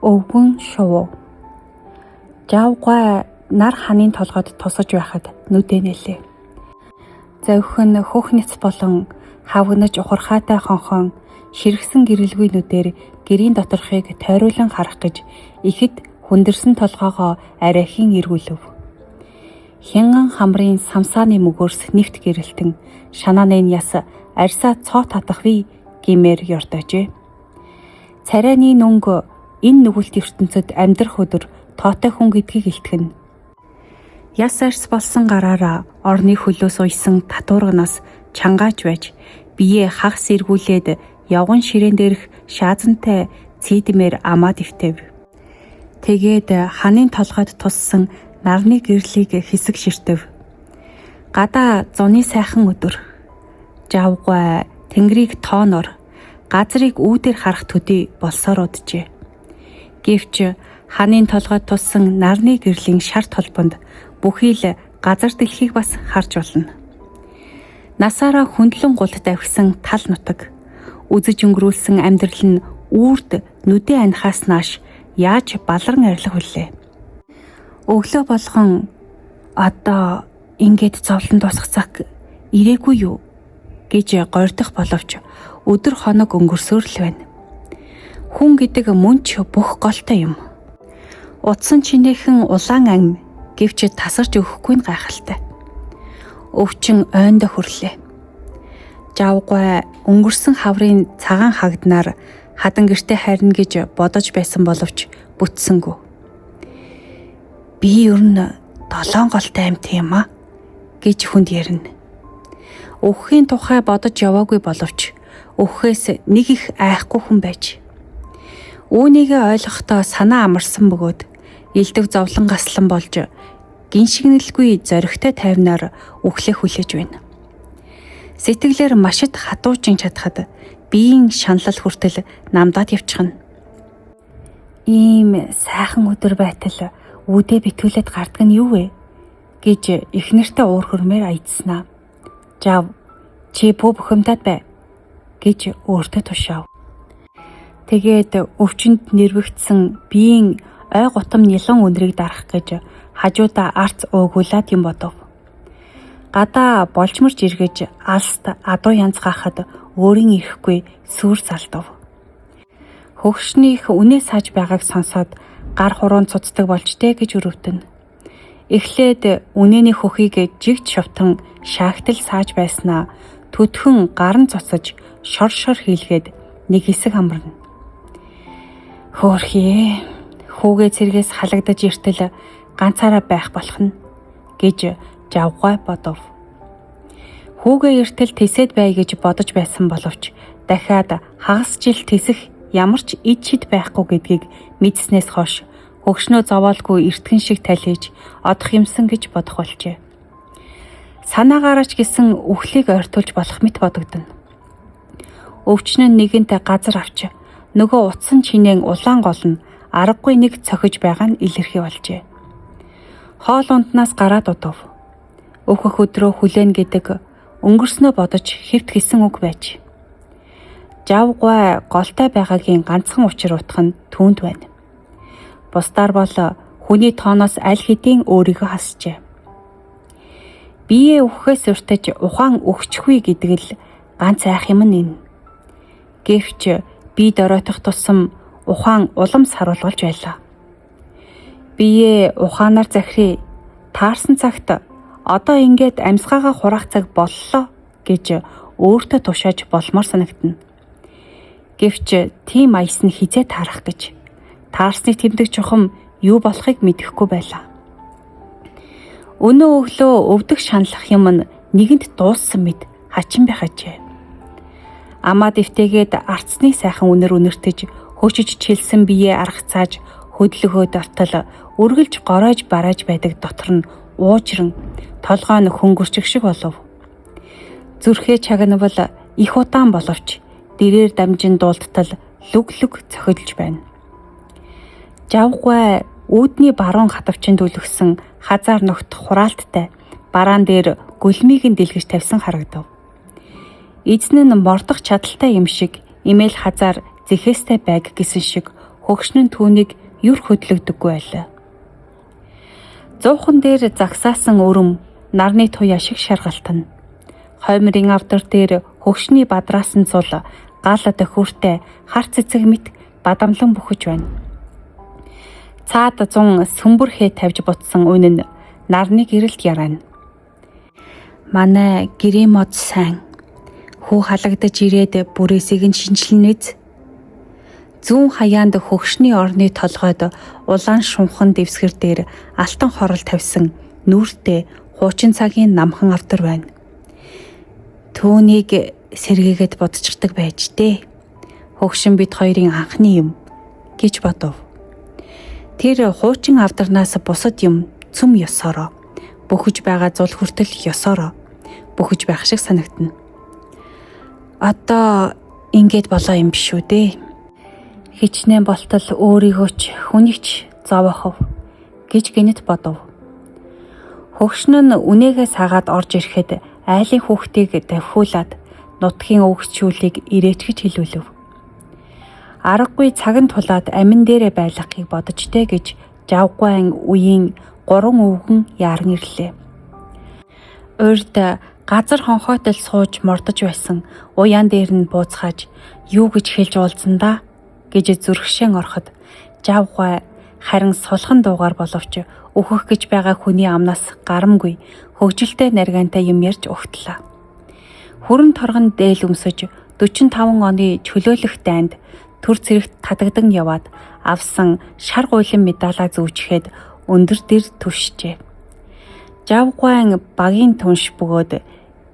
Өвгөн шувуу. Жавгай нар ханын толгойд тусаж байхад нүдэ нэлээ. Завхин хөх няц болон хавгнаж ухархаатай хонхон ширгсэн гэрэлгүй нүдээр гэрийн доторхыг тойруулан харах гэж ихэд хүндэрсэн толгоогоо арайхийн эргүүлв. Хянган хамрын самсааны мөгөөрс нэвт гэрэлтэн шанааны яс арьсаа цоо татахви гимээр ёрдожээ. Царайны нүнг энэ нүгэлт ертөнцид амьдрах өдөр тоотой хүн гэдгийг илтгэн. Яс арьс болсон гараараа орны хөлөөс уйсан татуурганаас чангааж байж биеэ хагас эргүүлээд явган ширээн дээрх шаазантай цийдмээр амаа дэвтэв. Тэгээд ханын толгойд туссан нарны гэрлийг хэсэг ширтэв. Гадаа зуны сайхан өдөр. Жавгай тэнгэрийг тооноор газрыг үүдээр харах төдий болсоор уджээ. Гэвч ханын толгойд туссан нарны гэрлийн шар толбонд бүхий л газар дэлхийг бас харж болно. Насаараа хөндлөн гулд давхисан тал нутаг, үзэж өнгөрүүлсэн амьдрал нь үрд нүдэ анихаас нааш яаж баларн арилах вүлээ. Өглөө болгон одоо ингээд зовлон тусах цаг ирээгүй юу гэж гойрдох боловч өдөр хоног өнгөрсөөр л байна. Хүн гэдэг мөн ч бүх голтой юм. Утсан чинээхэн улаан ам гэвч тасарч өгөхгүй нь гайхалтай. Өвчин ойндоо хүрлээ. Жавгай өнгөрсөн хаврын цагаан хагднаар хадан гэртээ харина гэж бодож байсан боловч бүтсэнгүү. Би ер нь 7 голтой амт юм а гэж хүнд ярина. Өвөхийн тухай бодож яваагүй боловч өвөхөөс нэг их айхгүй хүн байж. Үүнийгээ ойлгохдоо санаа амарсан бөгөөд элдв зовлон гаслан болж гиншигнэлгүй зоригтой тайвнаар үхлээ хүлээж байна. Сэтгэлээр машид хатуучин чадхад биеийн шаналл хүртэл намдаад явчихна. Ийм сайхан өдөр байтал үүдээ битүүлээд гардаг нь юу вэ гэж эхнэртээ уур хөрмээр аядснаа. Жав чи бүү бухимдаад бай гэж өөртөө тушаав. Тэгээд өвчнөд нэрвэгдсэн биеийн ой гутам нилан өнрийг дарах гэж хажуудаа арц уугуулад юм бодов. Гадаа болчморж эргэж алст адуу янз гахад өөрийн ирэхгүй сүр салдав. Хөгшнийх үнээ сааж байгааг сонсоод гар хуруунд цуцдаг болчтэй гэж өрөвдөн. Эхлээд үнэний хөхийг жигт шовтон шаагтал сааж байснаа төдхөн гарын цуцаж шор хийлгээд нэг хэсэг амарна. Хөөрхий хүүгээ цэргээс халагдаж иртэл ганцаараа байх болох нь гэж Жавгай бодов. Хүүгээ иртэл тэсэд бай гэж бодож байсан боловч дахиад хагас жил тэсэх ямар ч ид шид байхгүй гэдгийг мэдснээс хойш хөгшнөө зовоолгүй эртгэн шиг талиж одох юмсан гэж бодох болжээ. Санаагаараач гэсэн үхлийг ойртуулж болох мэт бодогдно. Өвчнөн нэгэнт газар авч нөгөө утсан чинээн улаан гол нь аргагүй нэг цохиж байгаа нь илэрхий болжээ. Хоол унднаас гараад удав. Өөхөх өдрөө хүлээн гэдэг өнгөрснөө бодож хэвт хийсэн үг байж. Жавгай голтой байгаагийн ганцхан учир утга нь түүнд байна. Бусдаар бол хүний тооноос аль хэдийн өөрийгөө хасжээ. Биеэ өвөхөөс уртаж ухаан өгчихгүй гэдэг л ганц айх юм нь. Гэвч бие доройтох тусам ухаан улам саруулж байлаа. Биеэ ухаанаар захирий таарсан цагт одоо ингээд амьсгаагаа хураах цаг боллоо гэж өөртөө тушааж болмоор санагдана. Гэвч тийм аяс нь хизээ таарах гэж таарсныг тэмдэг чухам юу болохыг мэдэхгүй байлаа. Өнөө өглөө өвдөх шаналх юм нь нэгэнд дууссан мэд хачин байхажээ. Амаа дэвтээгээд арцны сайхан үнэр үнэртэж хөшиж чилсэн биеэ аргацааж хөдлөгөө дортол үргэлж гороож барааж байдаг дотор нь уужран толгой нь хөнгөрчих шиг болов. Зүрхээ чагнавал их удаан боловч дэрээр дамжин дуулттал лүг цохидлж байна. Жавгай үүдний баруун хатавчин түлгсэн хазаар ногт хураалттай бараан дээр гөлмийг нь дэлгэж тавьсан харагдав. Эзэн нь мордох чадaltaй юм шиг имэйл хазаар зэхээстэй байг гэсэн шиг хөгшин нь түүнийг юр хөдлөгдөггүй байлаа. Зуухан дээр загсаасан өрөм нарны туяа шиг шаргалтна. Хоймрын авдар дээр хөгшний бадраас нь цул гал дөхөртэй хар цэцэг мэт бадамлан бүхэж байна. Цаад 100 сүмбэр хээ тавьж бутсан үнэн нарны гэрэлд ярана. Манай гэрээ мод сайн хүү халагдаж ирээд бүрээсийг нь шинжилнэз. Зүүн хаяанд хөгшний орны толгойд улаан шунхан дэвсгэр дээр алтан хорол тавьсан нүүртэй хуучин цагийн намхан авдар байна. Түүнийг сэргээгээд бодчихдаг байж дээ. Хөгшин бид хоёрын анхны юм гэж бодов. Тэр хуучин авдарнаас бусад юм цөм ёсороо бүхэж байгаа зул хүртэл ёсороо бүхэж байх шиг санагдана. Одоо ингээд болоо юм биш үү дээ. Хичнээн болтол өөрийгөө ч хүнийг ч зовоохов гэж гинэт бодов. Хөгшин нь үнээгээ саагаад орж ирэхэд айлын хүүхдийг давхиулаад нутгийн өвгчүүлийг ирээч гэж хэлүүлв. Аргагүй цаган тулаад амин дээрээ байлгахыг бодож дээ гэж жавгайн үеийн 3 өвгөн яаран ирлээ. Урд газар хонхойтол сууж мордож байсан уяан дээр нь бууцгааж юу гэж хэлж уулзсандаа гэж зүрхшэн ороход жавгай харин сулхан дуугаар боловч өөхөх гэж байгаа хүний амнаас гарамгүй хөгжилтэй наргаантай юм ярьж угтлаа. Хүрэн торгон дээл өмсөж 45 оны чөлөөлөх дайнд төр цэрэгт татагдан яваад авсан шар гуйлан медалаа зүүчгээд өндөр дэр түшжээ. Жавгайн багийн түнш бөгөөд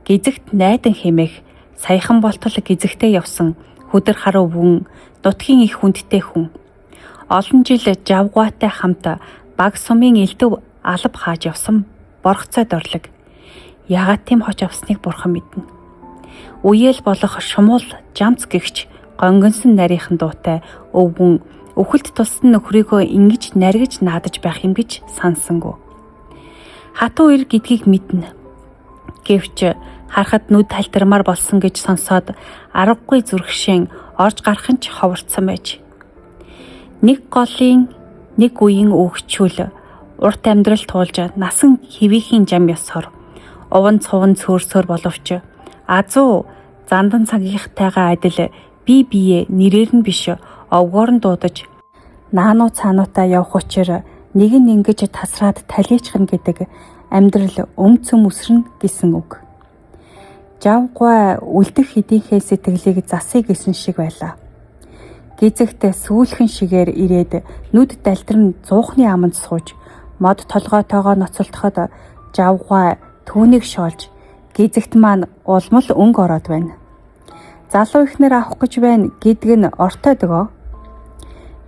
гизэгт найдан хэмээх саяхан болтол гизэгтээ явсан хөдөр харуу бүн нутгийн их хүндтэй хүн. Олон жил жавгаатай хамт баг сумын элдв алба хааж явсан боргоцой дорлог. Яагаад тийм хоч авсныг бурхан мэднэ. Үеэл болох шумуул жамц гэгч гонгонсон нарийнхан дуутай өвгөн өвхөлт туссан нөхрийгөө ингэж наргиж наадаж байх юм гэж сансангүй. Хатуу ир гэдгийг мэднэ. Гэвч харахад нүд талтармаар болсон гэж сонсоод аргагүй зүрхшэн орж гарах нь ч ховорцсон байж. Нэг голын нэг үеийн өвгчүүл урт амьдрал туулж насан хэвийн жам ёсоор овон цуван цөөрсөөр боловч азуу зандан цагийнхтайгаа адил бие бие нэрээр нь биш овгоор нь дуудаж наануу цаануудаа явах учир нэг нь ингэж тасраад талийчхан гэдэг амьдрал өмцөм өсрөн гэсэн үг. Жавгай үлдэх хэдийнхээ сэтгэлийг засыг гэсэн шиг байлаа. Гизэгт сүүлхэн шигээр ирээд нүд далтарн зуухны аманд сууж мод толгойтойгоо ноцолдоход жавгай түүнийг шоолж гизэгт маань улмал өнгө ороод байна. Залуу ихнэр авах гэж байна гэдг нь ортой дөгөө.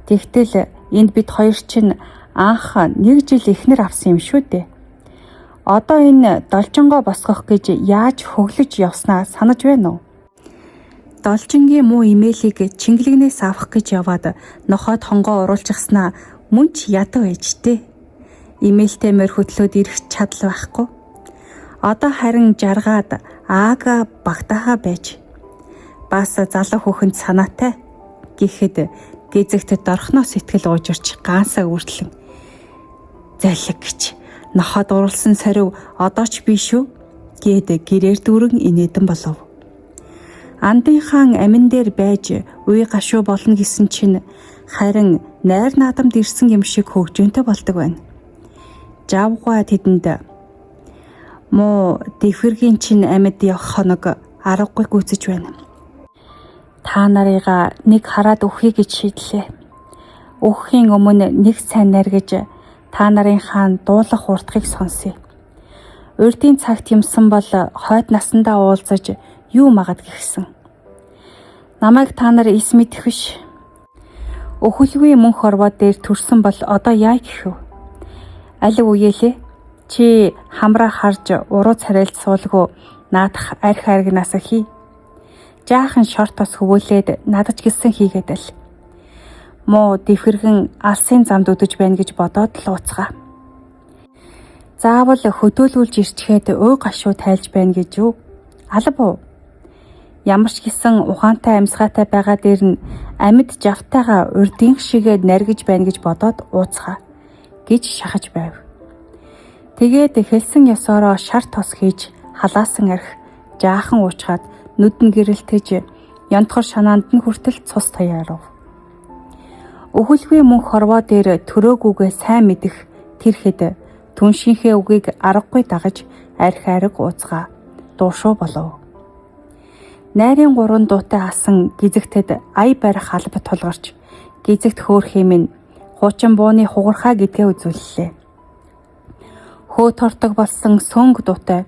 Тэгтэл энд бид хоёр чинь анх 1 жил ихнэр авсан юм шүү дээ. Одоо энэ должингоо босгох гэж яаж хөглөж явснаа санаж байна уу? Должингийн муу имэйлийг Чингэлэгнээс авах гэж яваад нохоод хонгоо уруулчихснаа мөн ч ядуу ээжтэй. Имэйлтэй морь хөтлөөд ирэх чадал байхгүй. Одоо харин жаргаад аага багтаахаа байж. Бас залуу хүүхэнд санаатай гэхэд гизэгт дорхноо сэтгэл уужирч гаансаа үртлэн залиг гэж нохоод уруулсан сарив одоо ч би шүү гээд гэрээр дүүрэн инээдэн болов. Андын хаан амин дээр байж уй гашуу болно гэсэн чинь харин найр наадамд ирсэн юм шиг хөгжөөнтэй болдог байна. Жавгай тэдэнд муу дэвхэргийн чинь амьд явах хоног аргагүй гүйцэж байна. Та нарыгаа нэг хараад өхье гэж шийдлээ. Өөххийн өмнө нэг сайн наргиж та нарын хаан дуулах уртхыг сонсъё. Урдын цагт юмсан бол хойд насандаа уулзаж юу магад гихсэн. Намайг та нар эс мэдэх биш. Өхөлгүй мөнх орвоод дээр төрсөн бол одоо яа гэх вэ? Аль үеэлээ? Чи хамраа харж уруу царайлт суулгүй наадах арх аргинаас хий. Жаахан шортос хөвөөлээд надаж гисэн хийгээд л. Муу дэвхэргэн алсын замд өдөж байна гэж бодоод л ууцгаа. Заавал хөдөөлүүлж ирчгээд өө гашуу тайлж байна гэж юу? Алба уу? Ямар ч гэсэн ухаантай амьсгаатай байгаа дээр нь амьд жавтайгаа урдын шигээ наргиж байна гэж бодоод ууцгаа гэж шахаж байв. Тэгээд хэлсэн ёсороо шар тос хийж халаасан арх жаахан уучгаад нүд нь гэрэлтэж янтхор шанаанд нь хүртэл цус таяарав. Өгүүлгүй мөн хорвоо дээр төрөөгүйгээ сайн мэдэх тэр хэд түншийнхээ үгийг аргагүй дагаж арх ариг ууцгаа дуушуу болов. Найрын 3 дуутай асан гизэгтэд ая барих алба тулгарч гизэгт хөөрхий минь хуучин бууны хугархаа гэдгээ үзүүллээ. Хөө тортог болсон сөнг дуутай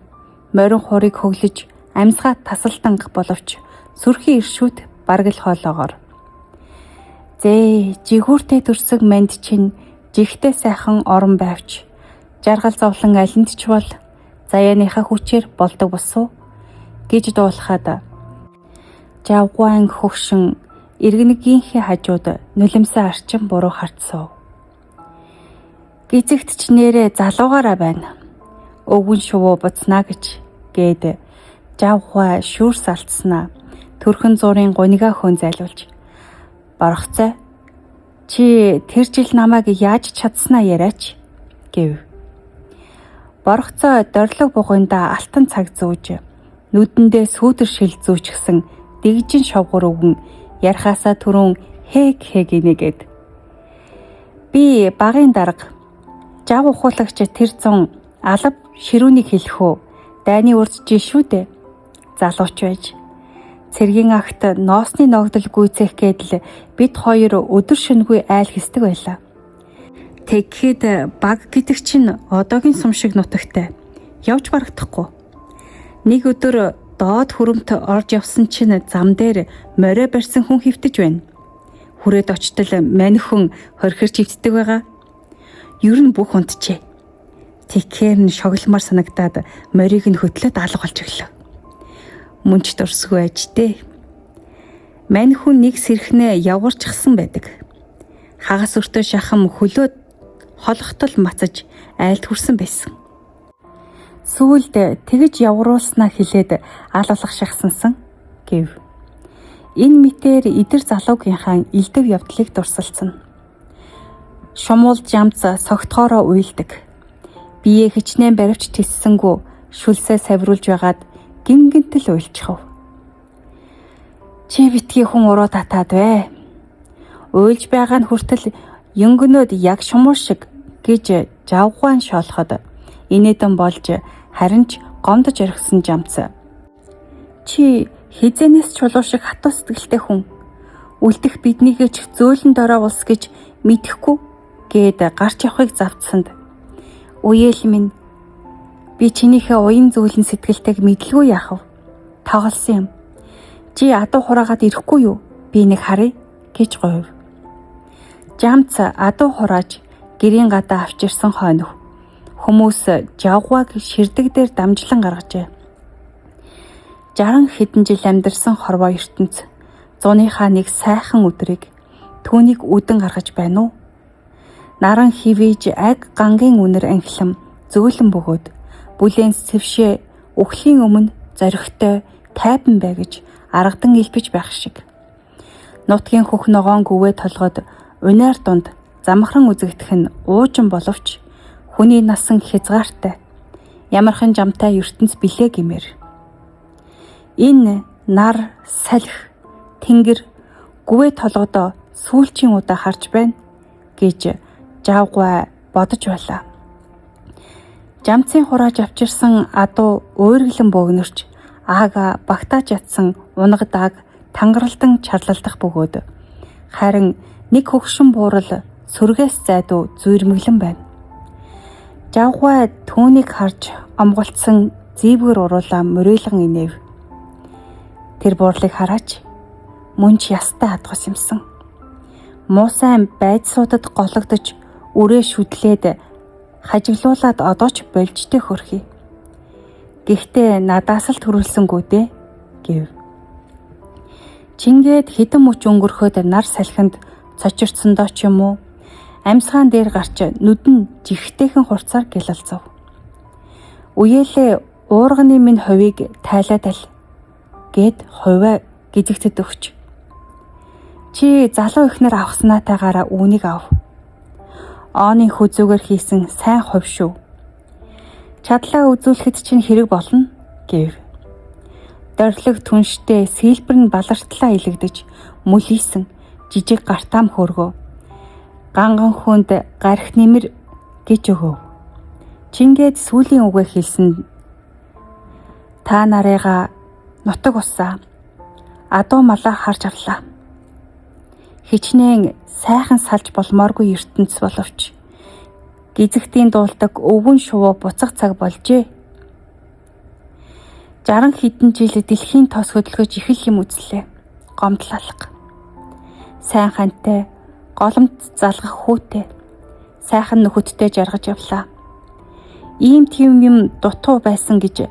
морин хурыг хөглөж амьсгаа тасалданг боловч сүрхий иршүүд бараг л хоолоогоор. Зээ жигүүртэй төрсөг манд чинь жигтэй сайхан орон байвч жаргал зовлон алинд ч бол заяаныхаа хүчээр болдог босуу гэж дуулахад жавгуан хөгшин иргэнэгийнхээ хажууд нулимсан арчин буруу харцсав. Гизэгт ч нэрээ залуугаараа байна. Өвгөн шувуу буцнаа гээд жавхаа шүүрс алдснаа төрхөн зурын гунига хөн зайлуулж борохцой чи тэр жил намайг яаж чадснаа яриач гэв. Борохцой дорлог бугуйнда алтан цаг зүүж нүдэндээ сүүдэр шил зүүчгсэн дэгжин шовгор өвгөн ярихаасаа түрүүн хээг инегээд би багын дарга жав ухуулагч тэр зун алав ширүүнийг хэлэхөө дайны урд жишүү дээ залууч байж цэргийн агт ноосны ногдол гүйцэх гэдэл бид хоёр өдөр шөнөгүй айл хэсдэг байлаа. Тэгэхэд баг гэдэг чинь одоогийн сум шиг нутагтай явж барагдахгүй. Нэг өдөр доод хүрэмт орж явсан чинь зам дээр морио барьсан хүн хөвтөж байна. Хүрээд очтол маньхэн хорхирч хөвтдөг байгаа. Ер нь бүх унтжээ. Тэгэхээр нь шогломар санагдаад морийг нь хөтлөөд алга болж өглөө. Мөнч дурсгүй ажтэй. Маньхэн нэг сэрхнээ явгарчсан байдаг. Хагас өртөө шахам хөлөөд холхтол мацаж айлд хүрсэн байсан. Сүүлд тэгж явруулснаа хэлээд ал алах шахсансан гэв. Энэ мэтээр идэр залуугийнхаа элдэв явдлыг дурсалцсан. Шумуул жамц согтгоороо уйлдаг. Бие хичнээн баривч тиссэнгүү шүлсээ савируулж байгаад гингэнтэл уйлчихв. Чи битгий хүн уруу татаад вэ? Уйлж байгаа нь хүртэл ёнгөнөөд яг шумуу шиг гэж жавгаан шоолоход инээдэн болж харин ч гомдож орхисон жамц. Чи хизэнээс чулуу шиг хатуу сэтгэлтэй хүн. Үлдэх биднийг ч зөөлөн дорой улс гэж мэдэхгүй гээд гарч явахыг завдсанд. Үеэл минь би чинийхээ уян зөөлөн сэтгэлтэйг мэдлгүй яахав. Тоглосон юм. Чи адуу хураагаад ирэхгүй юу? Би нэг харъя гэж говь. Жамц адуу хурааж гэрийн гадаа авчирсан хойно хүмүүс жавгааг ширдэг дээр дамжлан гаргажээ. 60 хэдэн жил амьдарсан хорвоо ертөнц 100-ийнхаа нэг сайхан өдрийг түүнийг үдэн гаргаж байна уу? Наран хивэж аг гангийн үнэр анхлам зөөлөн бөгөөд бүлээн сэвшээ өхлийн өмнө зоригтой тайван бай гэж аргадан илбэж байх шиг. Нутгийн хөх ногоон гүвээ толгойд унаар дунд замхран үзэгдэх нь уужин боловч хүний насан хязгаартай ямархан жамтай ертөнц билээ гэмээр. Энэ нар салхи тэнгэр гүвээ толгодоо сүүлчийн удаа харж байна гэж жавгай бодож байлаа. Жамцын хурааж авчирсан адуу уйрглан бөөгнөрч аага багтааж ятсан унгадаг тангаралдан чарлалдах бөгөөд харин нэг хөгшин буурал сүргээс зайдуу зүйрмэглэн байна. Жавгай түүнийг харж омголцсон зэвгэр уруулаа мөрөйлгөн инэв. Тэр буурлыг хараач мөн ч ястай хадгас юмсан. Муусайн байцсуудад гологдож үрээ шүдлээд хажиглуулаад одоо ч болжтэй хөрхий. Гэхдээ надаас л төрүүлсэнгүү дээ гэв. Чингээд хэдэн мөч өнгөрөхөд нар салхинд цочирцсондоо ч юм уу амьсгаан дээр гарч нүд нь жигтэйхэн хурцаар гэлэлцв. Үеэлээ уурганы минь хувийг тайлаад ал гэд хувиа гизэгцэд өгч. Чи залуу ихнэр авахснаатайгаараа үүнийг ав.Ооны хүзүүгээр хийсэн сайн хувь шүү. Чадлаа үзүүлэхэд чинь хэрэг болно гэв. Дорилог түнштэй сэлбэр нь балартлаа илэгдэж мүлийсэн жижиг гартаам хөргөө. Ганган хүнд гарих нэмэр гэж өгөв. Чингээд сүүлийн үгээ хэлсэн. Та нарыгаа нутаг усаа адуу малаа харж авлаа. Хичнээн сайхан салж болмооргүй ертөнц боловч гизэгтийн дуулдаг өвгөн шувуу буцах цаг болжээ. 60 хэдэн жил дэлхийн тос хөдөлгөж их л юм үзлээ. Гомдлалга. Сайн хантай, голомт залгах хүүтэй, сайхан нөхөдтэй жаргаж явлаа. Ийм тийм юм дутуу байсан гэж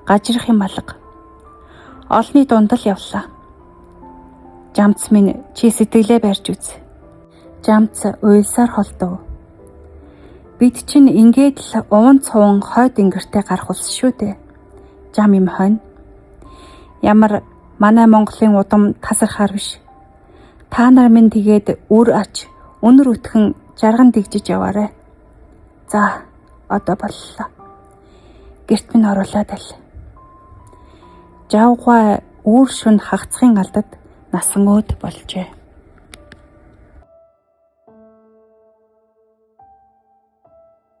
гажрах юм алга. Олны дунд л явлаа. Жамц минь чи сэтгэлээ барьж үз. Жамц уйлсаар холдов. Бид чинь ингээд л уван цуван хойд ингэртэй гарах улс шүү дээ. Жам юм хойно. Ямар манай Монголын удам тасархаар биш. Та нар минь тэгээд үр ач өнөр өтгөн жарган дэгжиж яваарэ. За одоо боллоо. Гэрт минь оруулаад аль. Жавгай үүр шүн хагцхын алдад насан өөд болжээ.